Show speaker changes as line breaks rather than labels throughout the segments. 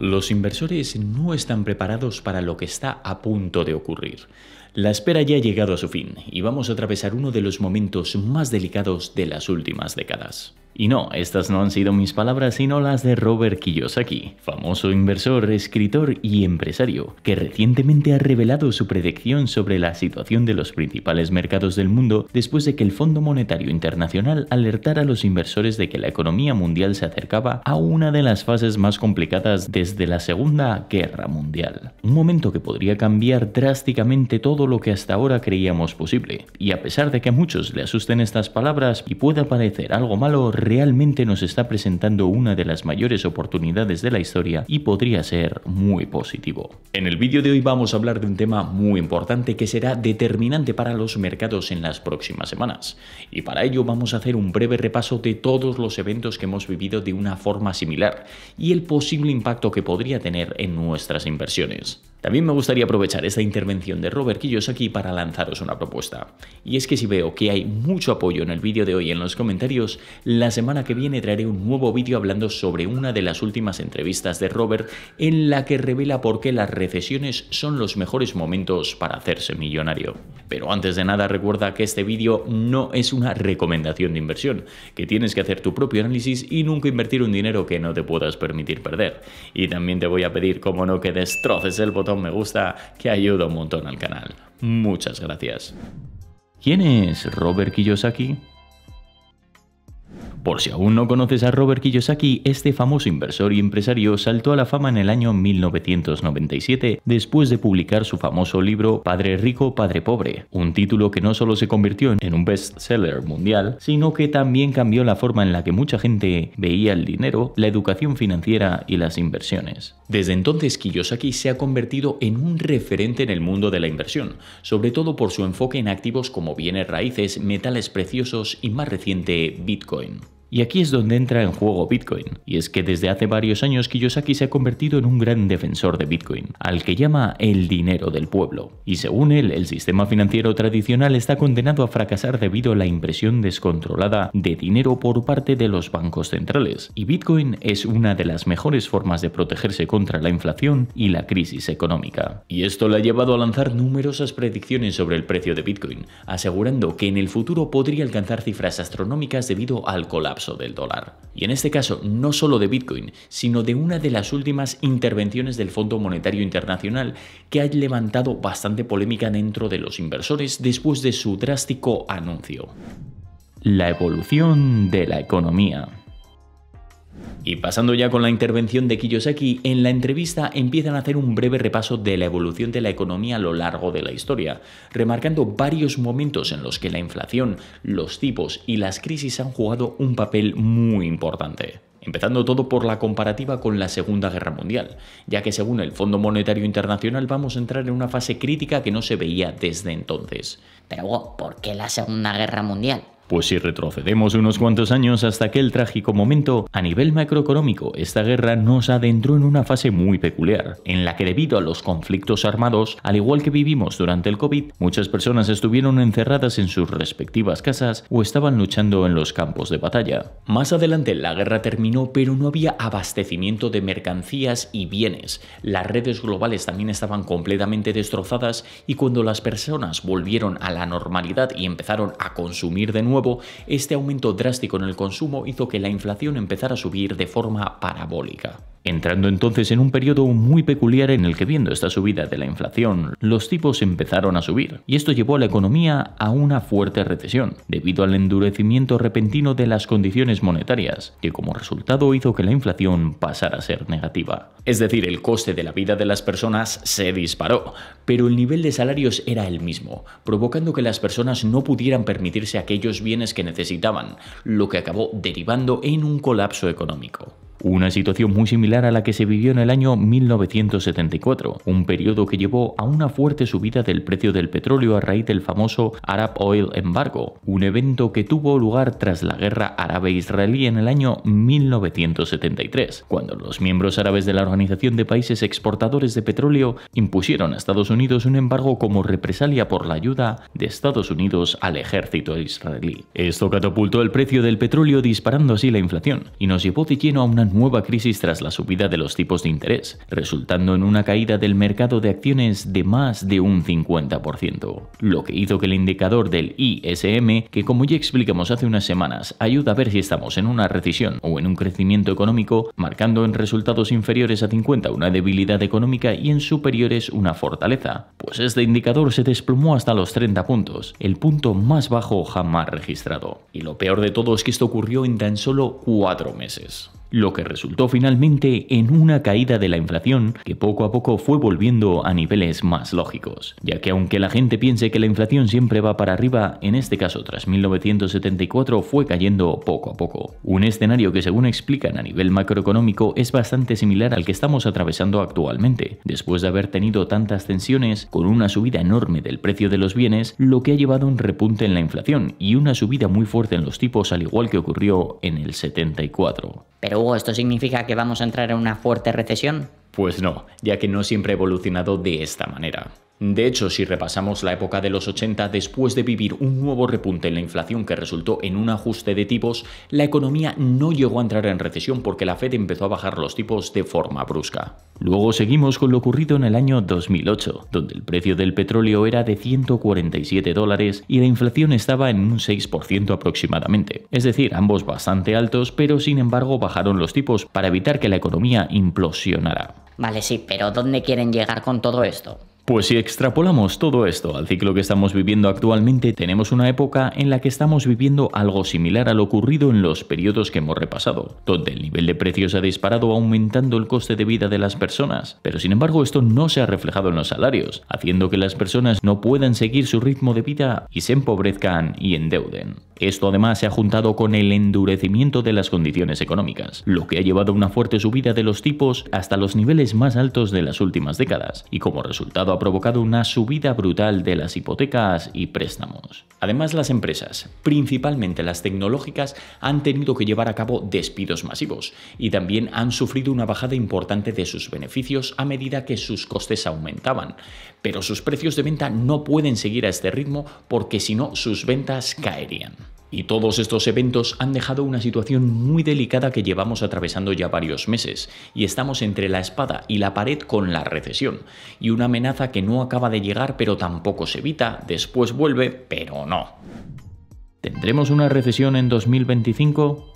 Los inversores no están preparados para lo que está a punto de ocurrir. La espera ya ha llegado a su fin y vamos a atravesar uno de los momentos más delicados de las últimas décadas. Y no, estas no han sido mis palabras, sino las de Robert Kiyosaki, famoso inversor, escritor y empresario, que recientemente ha revelado su predicción sobre la situación de los principales mercados del mundo después de que el Fondo Monetario Internacional alertara a los inversores de que la economía mundial se acercaba a una de las fases más complicadas desde la Segunda Guerra Mundial. Un momento que podría cambiar drásticamente todo lo que hasta ahora creíamos posible. Y a pesar de que a muchos le asusten estas palabras y pueda parecer algo malo, realmente nos está presentando una de las mayores oportunidades de la historia y podría ser muy positivo. En el vídeo de hoy vamos a hablar de un tema muy importante que será determinante para los mercados en las próximas semanas. Y para ello vamos a hacer un breve repaso de todos los eventos que hemos vivido de una forma similar y el posible impacto que podría tener en nuestras inversiones. También me gustaría aprovechar esta intervención de Robert Kiyosaki para lanzaros una propuesta. Y es que si veo que hay mucho apoyo en el vídeo de hoy en los comentarios, la semana que viene traeré un nuevo vídeo hablando sobre una de las últimas entrevistas de Robert en la que revela por qué las recesiones son los mejores momentos para hacerse millonario. Pero antes de nada recuerda que este vídeo no es una recomendación de inversión, que tienes que hacer tu propio análisis y nunca invertir un dinero que no te puedas permitir perder. Y también te voy a pedir, como no, que destroces el botón me gusta, que ayuda un montón al canal. Muchas gracias. ¿Quién es Robert Kiyosaki? Por si aún no conoces a Robert Kiyosaki, este famoso inversor y empresario saltó a la fama en el año 1997 después de publicar su famoso libro Padre Rico, Padre Pobre, un título que no solo se convirtió en un bestseller mundial, sino que también cambió la forma en la que mucha gente veía el dinero, la educación financiera y las inversiones. Desde entonces, Kiyosaki se ha convertido en un referente en el mundo de la inversión, sobre todo por su enfoque en activos como bienes raíces, metales preciosos y más reciente Bitcoin. Y aquí es donde entra en juego Bitcoin, y es que desde hace varios años Kiyosaki se ha convertido en un gran defensor de Bitcoin, al que llama el dinero del pueblo. Y según él, el sistema financiero tradicional está condenado a fracasar debido a la impresión descontrolada de dinero por parte de los bancos centrales, y Bitcoin es una de las mejores formas de protegerse contra la inflación y la crisis económica. Y esto le ha llevado a lanzar numerosas predicciones sobre el precio de Bitcoin, asegurando que en el futuro podría alcanzar cifras astronómicas debido al colapso del dólar. Y en este caso no solo de Bitcoin, sino de una de las últimas intervenciones del Fondo Monetario Internacional que ha levantado bastante polémica dentro de los inversores después de su drástico anuncio. La evolución de la economía. Y pasando ya con la intervención de Kiyosaki, en la entrevista empiezan a hacer un breve repaso de la evolución de la economía a lo largo de la historia, remarcando varios momentos en los que la inflación, los tipos y las crisis han jugado un papel muy importante. Empezando todo por la comparativa con la Segunda Guerra Mundial, ya que según el Fondo Monetario Internacional vamos a entrar en una fase crítica que no se veía desde entonces.
Pero, ¿por qué la Segunda Guerra Mundial?
Pues si retrocedemos unos cuantos años hasta aquel trágico momento, a nivel macroeconómico, esta guerra nos adentró en una fase muy peculiar, en la que debido a los conflictos armados, al igual que vivimos durante el COVID, muchas personas estuvieron encerradas en sus respectivas casas o estaban luchando en los campos de batalla. Más adelante la guerra terminó, pero no había abastecimiento de mercancías y bienes. Las redes globales también estaban completamente destrozadas y cuando las personas volvieron a la normalidad y empezaron a consumir de nuevo, este aumento drástico en el consumo hizo que la inflación empezara a subir de forma parabólica. Entrando entonces en un periodo muy peculiar en el que, viendo esta subida de la inflación, los tipos empezaron a subir, y esto llevó a la economía a una fuerte recesión, debido al endurecimiento repentino de las condiciones monetarias, que como resultado hizo que la inflación pasara a ser negativa. Es decir, el coste de la vida de las personas se disparó, pero el nivel de salarios era el mismo, provocando que las personas no pudieran permitirse aquellos bienes que necesitaban, lo que acabó derivando en un colapso económico. Una situación muy similar a la que se vivió en el año 1974, un periodo que llevó a una fuerte subida del precio del petróleo a raíz del famoso Arab Oil Embargo, un evento que tuvo lugar tras la guerra árabe-israelí en el año 1973, cuando los miembros árabes de la Organización de Países Exportadores de Petróleo impusieron a Estados Unidos un embargo como represalia por la ayuda de Estados Unidos al ejército israelí. Esto catapultó el precio del petróleo, disparando así la inflación, y nos llevó de lleno a una nueva crisis tras la subida de los tipos de interés, resultando en una caída del mercado de acciones de más de un 50%, lo que hizo que el indicador del ISM, que como ya explicamos hace unas semanas, ayuda a ver si estamos en una recesión o en un crecimiento económico, marcando en resultados inferiores a 50 una debilidad económica y en superiores una fortaleza, pues este indicador se desplomó hasta los 30 puntos, el punto más bajo jamás registrado. Y lo peor de todo es que esto ocurrió en tan solo 4 meses. Lo que resultó finalmente en una caída de la inflación que poco a poco fue volviendo a niveles más lógicos, ya que aunque la gente piense que la inflación siempre va para arriba, en este caso tras 1974 fue cayendo poco a poco. Un escenario que según explican a nivel macroeconómico es bastante similar al que estamos atravesando actualmente, después de haber tenido tantas tensiones con una subida enorme del precio de los bienes, lo que ha llevado a un repunte en la inflación y una subida muy fuerte en los tipos al igual que ocurrió en el 74.
Pero Hugo, ¿esto significa que vamos a entrar en una fuerte recesión?
Pues no, ya que no siempre ha evolucionado de esta manera. De hecho, si repasamos la época de los 80, después de vivir un nuevo repunte en la inflación que resultó en un ajuste de tipos, la economía no llegó a entrar en recesión porque la Fed empezó a bajar los tipos de forma brusca. Luego seguimos con lo ocurrido en el año 2008, donde el precio del petróleo era de $147 y la inflación estaba en un 6% aproximadamente. Es decir, ambos bastante altos, pero sin embargo bajaron los tipos para evitar que la economía implosionara.
Vale, sí, pero ¿dónde quieren llegar con todo esto?
Pues si extrapolamos todo esto al ciclo que estamos viviendo actualmente, tenemos una época en la que estamos viviendo algo similar a lo ocurrido en los periodos que hemos repasado, donde el nivel de precios ha disparado aumentando el coste de vida de las personas, pero sin embargo esto no se ha reflejado en los salarios, haciendo que las personas no puedan seguir su ritmo de vida y se empobrezcan y endeuden. Esto además se ha juntado con el endurecimiento de las condiciones económicas, lo que ha llevado a una fuerte subida de los tipos hasta los niveles más altos de las últimas décadas, y como resultado ha provocado una subida brutal de las hipotecas y préstamos. Además, las empresas, principalmente las tecnológicas, han tenido que llevar a cabo despidos masivos y también han sufrido una bajada importante de sus beneficios a medida que sus costes aumentaban. Pero sus precios de venta no pueden seguir a este ritmo porque si no, sus ventas caerían. Y todos estos eventos han dejado una situación muy delicada que llevamos atravesando ya varios meses, y estamos entre la espada y la pared con la recesión, y una amenaza que no acaba de llegar pero tampoco se evita, después vuelve, pero no. ¿Tendremos una recesión en 2025?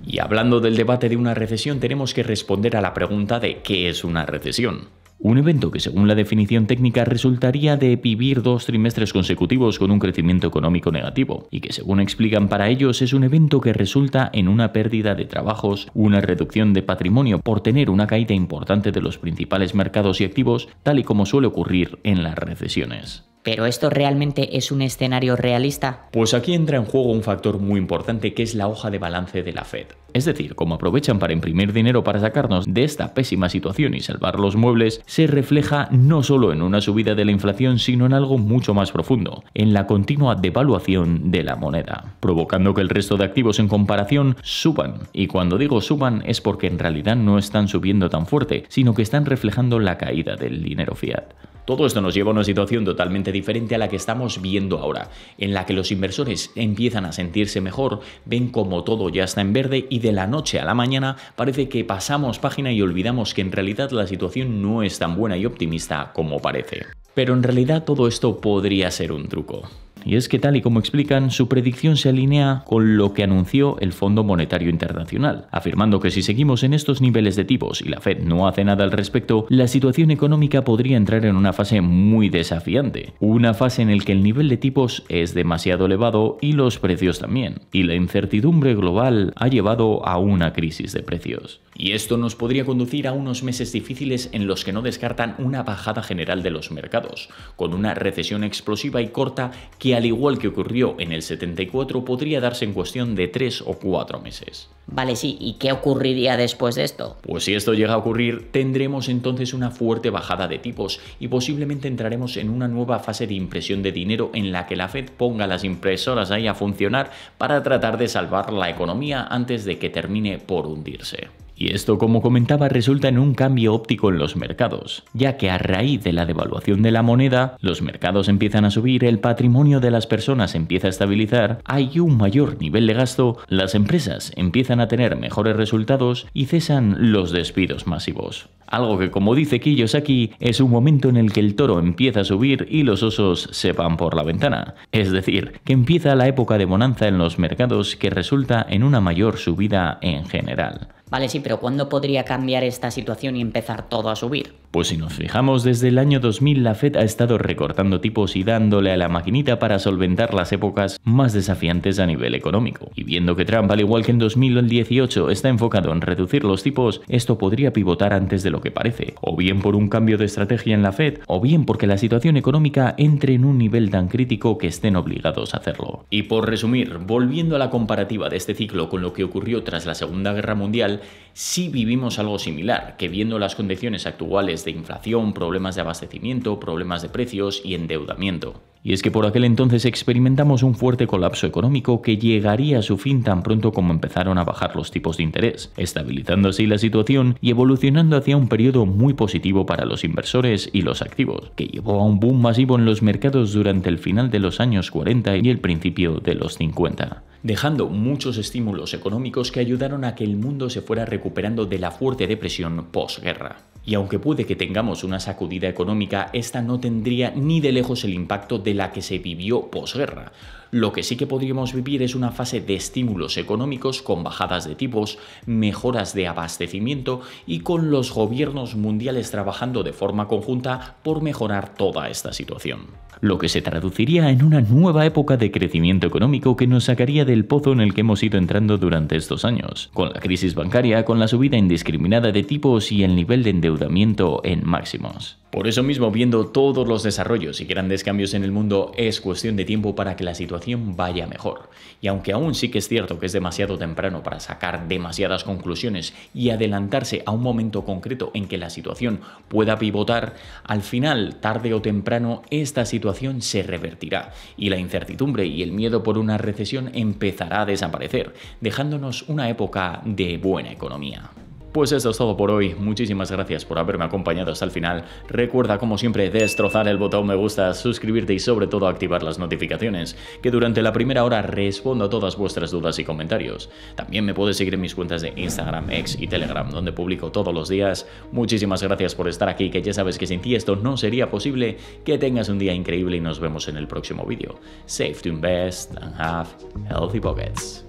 Y hablando del debate de una recesión, tenemos que responder a la pregunta de ¿qué es una recesión? Un evento que según la definición técnica resultaría de vivir 2 trimestres consecutivos con un crecimiento económico negativo, y que según explican para ellos es un evento que resulta en una pérdida de trabajos, una reducción de patrimonio por tener una caída importante de los principales mercados y activos, tal y como suele ocurrir en las recesiones.
¿Pero esto realmente es un escenario realista?
Pues aquí entra en juego un factor muy importante que es la hoja de balance de la Fed. Es decir, como aprovechan para imprimir dinero para sacarnos de esta pésima situación y salvar los muebles, se refleja no solo en una subida de la inflación, sino en algo mucho más profundo, en la continua devaluación de la moneda, provocando que el resto de activos en comparación suban. Y cuando digo suban es porque en realidad no están subiendo tan fuerte, sino que están reflejando la caída del dinero fiat. Todo esto nos lleva a una situación totalmente diferente a la que estamos viendo ahora, en la que los inversores empiezan a sentirse mejor, ven como todo ya está en verde y de la noche a la mañana parece que pasamos página y olvidamos que en realidad la situación no es tan buena y optimista como parece. Pero en realidad todo esto podría ser un truco. Y es que tal y como explican, su predicción se alinea con lo que anunció el Fondo Monetario Internacional, afirmando que si seguimos en estos niveles de tipos y la Fed no hace nada al respecto, la situación económica podría entrar en una fase muy desafiante, una fase en la que el nivel de tipos es demasiado elevado y los precios también, y la incertidumbre global ha llevado a una crisis de precios. Y esto nos podría conducir a unos meses difíciles en los que no descartan una bajada general de los mercados, con una recesión explosiva y corta que al igual que ocurrió en el 74 podría darse en cuestión de 3 o 4 meses.
Vale, sí, ¿y qué ocurriría después de esto?
Pues si esto llega a ocurrir, tendremos entonces una fuerte bajada de tipos y posiblemente entraremos en una nueva fase de impresión de dinero en la que la Fed ponga las impresoras ahí a funcionar para tratar de salvar la economía antes de que termine por hundirse. Y esto, como comentaba, resulta en un cambio óptico en los mercados, ya que a raíz de la devaluación de la moneda, los mercados empiezan a subir, el patrimonio de las personas empieza a estabilizar, hay un mayor nivel de gasto, las empresas empiezan a tener mejores resultados y cesan los despidos masivos. Algo que, como dice Kiyosaki, es un momento en el que el toro empieza a subir y los osos se van por la ventana. Es decir, que empieza la época de bonanza en los mercados que resulta en una mayor subida en general.
Vale, sí, pero ¿cuándo podría cambiar esta situación y empezar todo a subir?
Pues si nos fijamos, desde el año 2000 la Fed ha estado recortando tipos y dándole a la maquinita para solventar las épocas más desafiantes a nivel económico. Y viendo que Trump, al igual que en 2018, está enfocado en reducir los tipos, esto podría pivotar antes de lo que parece, o bien por un cambio de estrategia en la Fed, o bien porque la situación económica entre en un nivel tan crítico que estén obligados a hacerlo. Y por resumir, volviendo a la comparativa de este ciclo con lo que ocurrió tras la Segunda Guerra Mundial, sí vivimos algo similar, que viendo las condiciones actuales de inflación, problemas de abastecimiento, problemas de precios y endeudamiento. Y es que por aquel entonces experimentamos un fuerte colapso económico que llegaría a su fin tan pronto como empezaron a bajar los tipos de interés, estabilizando así la situación y evolucionando hacia un periodo muy positivo para los inversores y los activos, que llevó a un boom masivo en los mercados durante el final de los años 40 y el principio de los 50. Dejando muchos estímulos económicos que ayudaron a que el mundo se fuera recuperando de la fuerte depresión posguerra. Y aunque puede que tengamos una sacudida económica, esta no tendría ni de lejos el impacto de la que se vivió posguerra. Lo que sí que podríamos vivir es una fase de estímulos económicos con bajadas de tipos, mejoras de abastecimiento y con los gobiernos mundiales trabajando de forma conjunta por mejorar toda esta situación. Lo que se traduciría en una nueva época de crecimiento económico que nos sacaría del pozo en el que hemos ido entrando durante estos años, con la crisis bancaria, con la subida indiscriminada de tipos y el nivel de endeudamiento en máximos. Por eso mismo, viendo todos los desarrollos y grandes cambios en el mundo, es cuestión de tiempo para que la situación vaya mejor. Y aunque aún sí que es cierto que es demasiado temprano para sacar demasiadas conclusiones y adelantarse a un momento concreto en que la situación pueda pivotar, al final, tarde o temprano, esta situación se revertirá y la incertidumbre y el miedo por una recesión empezará a desaparecer, dejándonos una época de buena economía. Pues eso es todo por hoy, muchísimas gracias por haberme acompañado hasta el final. Recuerda, como siempre, destrozar el botón me gusta, suscribirte y sobre todo activar las notificaciones, que durante la primera hora respondo a todas vuestras dudas y comentarios. También me puedes seguir en mis cuentas de Instagram, X y Telegram, donde publico todos los días. Muchísimas gracias por estar aquí, que ya sabes que sin ti esto no sería posible. Que tengas un día increíble y nos vemos en el próximo vídeo. Save to invest and have healthy pockets.